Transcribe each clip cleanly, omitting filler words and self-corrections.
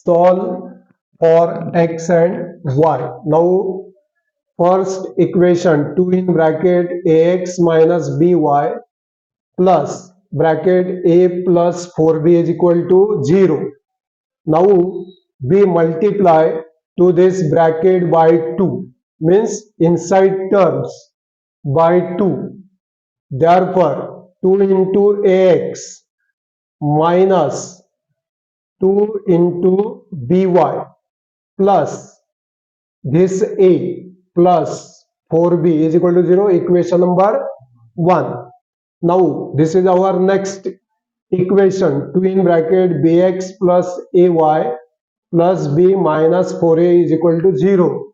solve for x and y. Now first equation 2 in bracket ax minus by plus bracket a plus 4b is equal to 0. Now we multiply to this bracket by 2, means inside terms by 2. Therefore 2 into ax minus 2 into by plus this a plus 4b is equal to 0, equation number 1. Now this is our next equation 2 in bracket bx plus ay plus b minus 4a is equal to 0.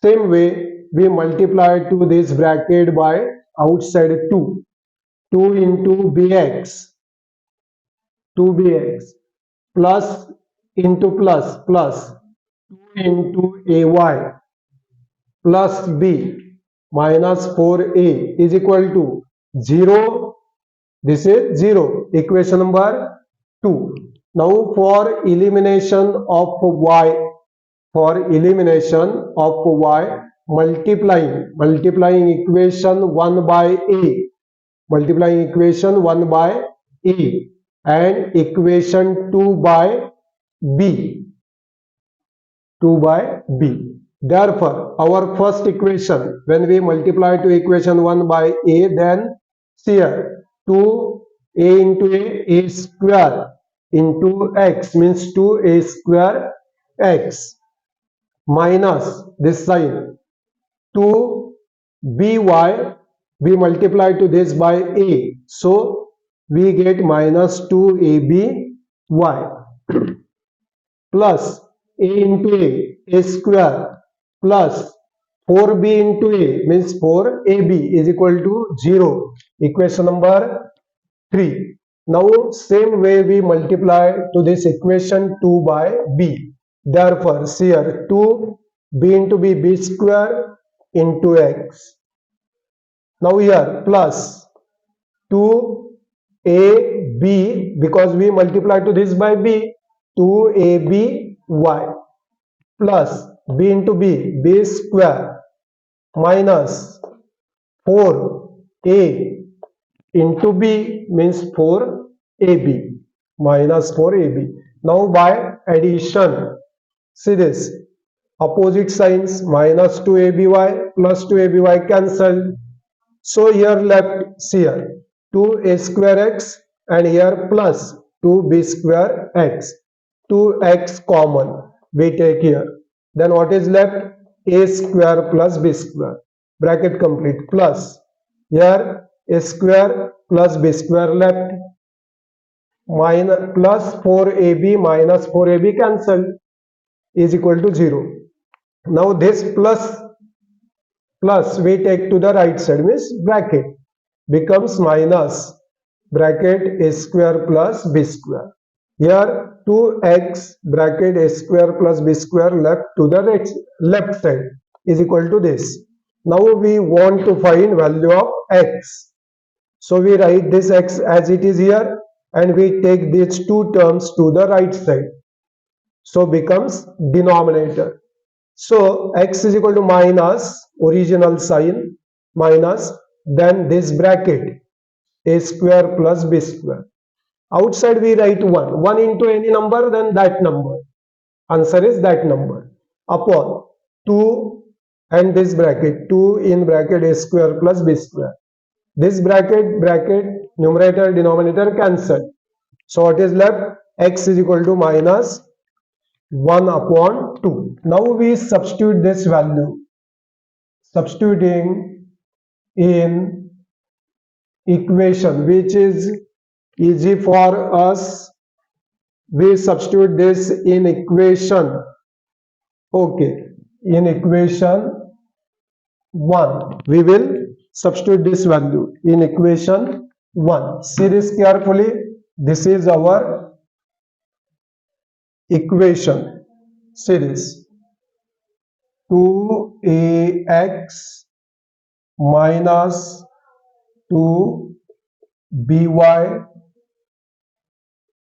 Same way we multiply to this bracket by outside 2. 2 into bx 2bx plus into plus 2 into ay plus b minus 4a is equal to 0. This is 0, equation number 2. Now for elimination of y, multiplying equation 1 by a and equation 2 by b. Therefore, our first equation, when we multiply to equation 1 by a, then here 2a into a square into x means 2a square x minus this sign 2by, we multiply to this by a, so we get minus 2aby plus a into a square plus 4b into a means 4ab is equal to 0, equation number 3. Now same way we multiply to this equation 2 by b. Therefore here 2b into b square into x. Now here plus 2ab, because we multiply to this by b, 2aby plus b into b square minus 4a into b means 4ab minus 4ab. Now by addition, see this, opposite signs, minus 2aby plus 2aby cancelled. So here left, see here 2a square x and here plus 2b square x. 2x common we take here. Then what is left? A square plus b square. Bracket complete plus here a square plus b square left, minus plus 4ab minus 4ab cancelled is equal to 0. Now this plus we take to the right side, means bracket becomes minus bracket a square plus b square. Here 2x bracket a square plus b square left to the left side is equal to this. Now we want to find value of x. So we write this x as it is here and we take these two terms to the right side. So becomes denominator. So x is equal to minus original sign minus, then this bracket a square plus b square. Outside we write 1 into any number, then that number. Answer is that number upon 2 and this bracket 2 in bracket a square plus b square. This bracket numerator denominator cancel. So what is left? X is equal to minus 1 upon 2. Now we substitute this value. Substituting in equation which is easy for us, we substitute this in equation. Okay, in equation 1 we will substitute this value in equation 1. See this carefully. This is our equation. See this, 2ax minus 2by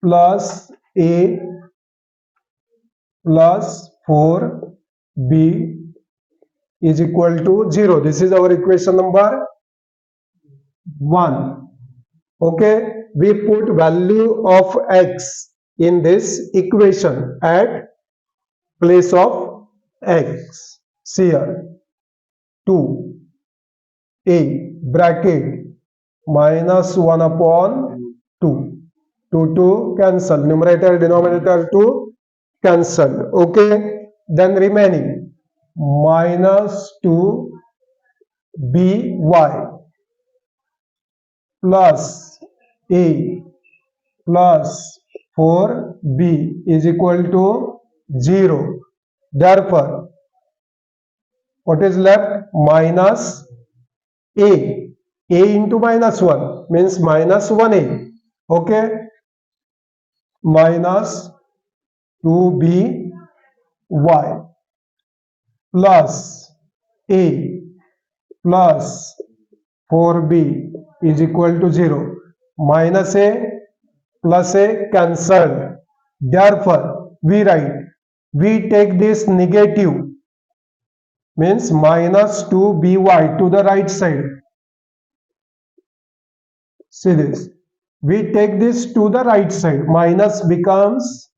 plus a plus 4b is equal to 0. This is our equation number 1. Okay, we put value of x in this equation at place of x. See here, 2a bracket minus 1 upon 2. 2 cancel, numerator denominator to cancel. Okay, then remaining minus 2by plus a plus 4b is equal to 0. Therefore, what is left? Minus a into minus 1 means minus 1a. Okay, minus 2by plus a plus 4b is equal to 0. Minus a plus a cancelled. Therefore, we take this negative means minus 2by to the right side. See this. We take this to the right side. Minus becomes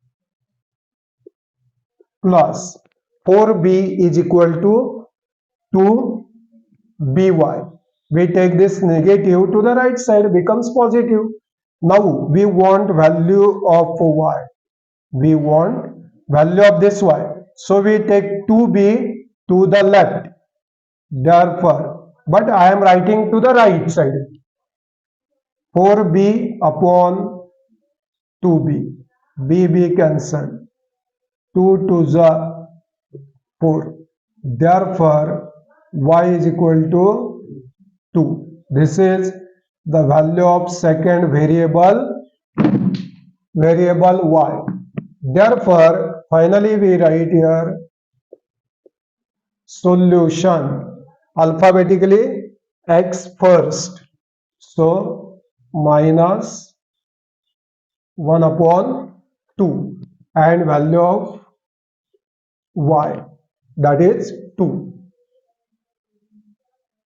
plus. 4b is equal to 2by. We take this negative to the right side, becomes positive. Now we want value of y. We want value of this y. So we take 2b to the left. Therefore, but I am writing to the right side. 4b upon 2b. b cancelled. 2 to the 4. Therefore, y is equal to 2. This is the value of second variable y. Therefore, finally we write here solution alphabetically x first. So minus 1 upon 2 and value of y, that is 2.